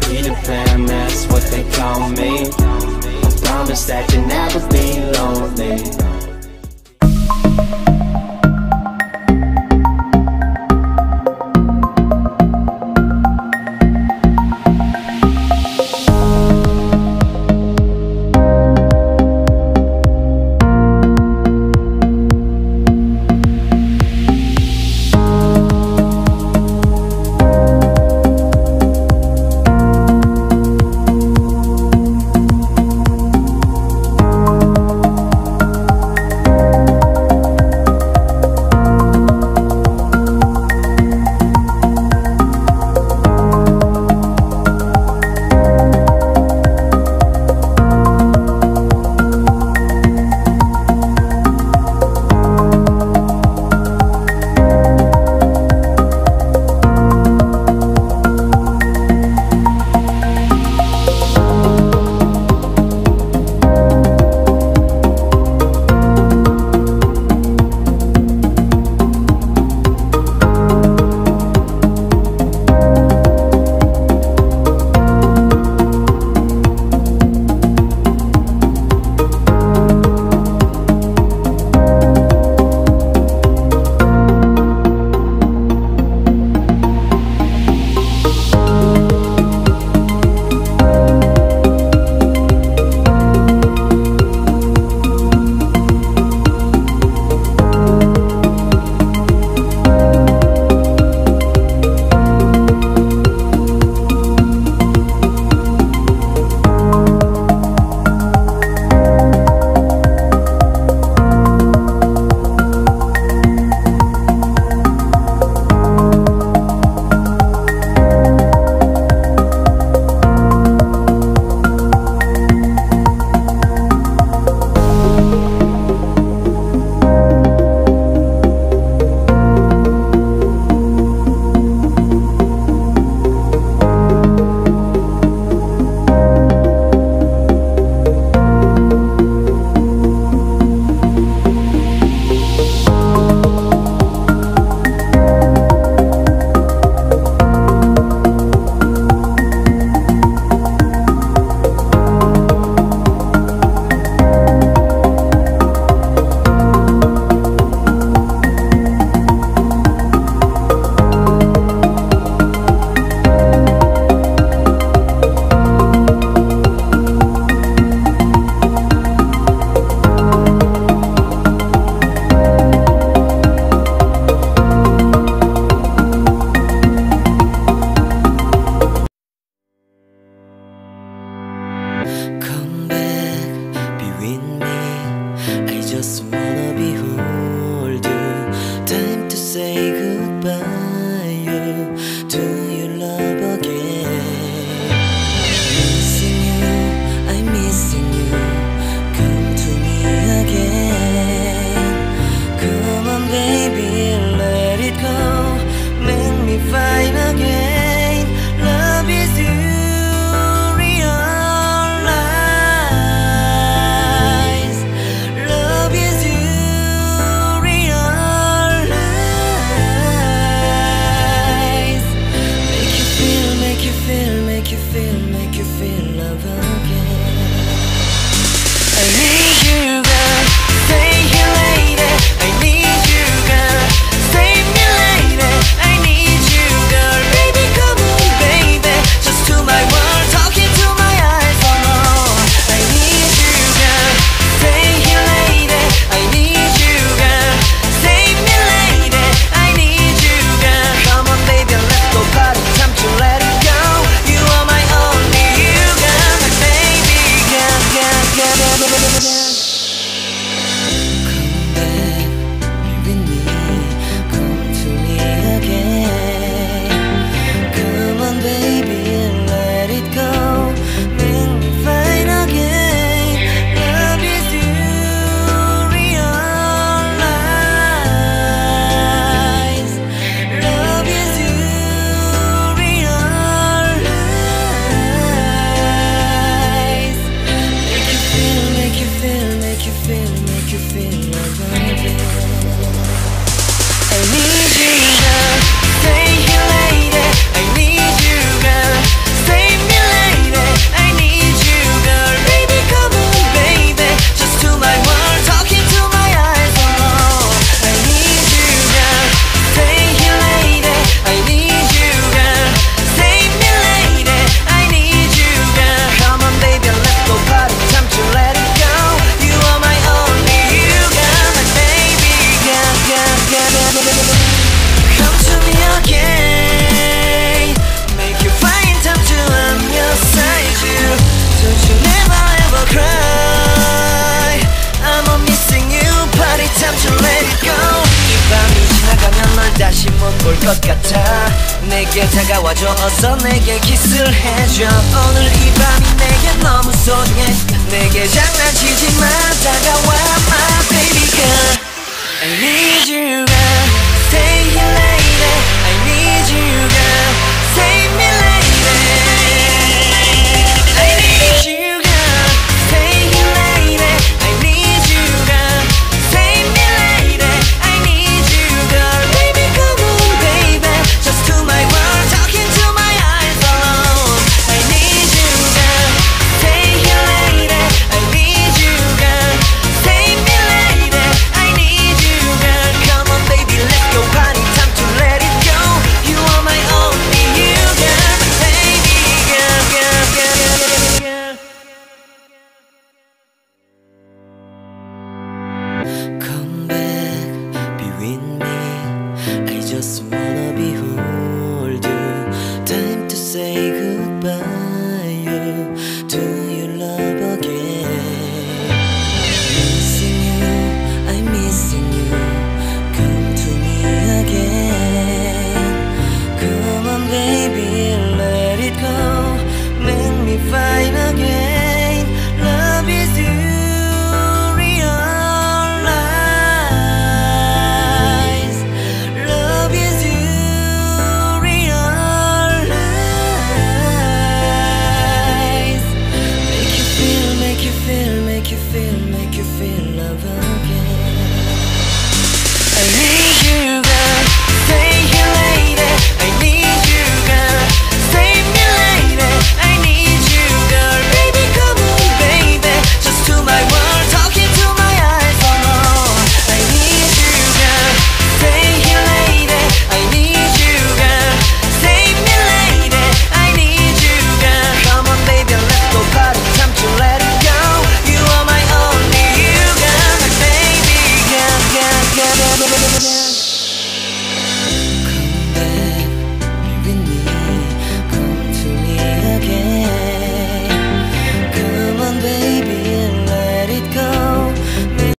Peter Pan, that's what they call me. I promise that you'll never be lonely. 것 같아 내게 다가와줘 어서 내게 키스를 해줘 오늘 이 밤이 내게 너무 소중해 내게 장난치지 마 다가와 my baby girl I need you girl stay here lady I need you girl save me lady I need you girl stay here lady I need you girl save me lady I need you girl baby come on baby just to my world talking to my eyes alone I need you girl stay here lady I need you girl save me lady I need you girl come on baby let's go party time to let it go you are my only you girl baby girl girl girl girl come back be with me I just wanna behold you time to say goodbye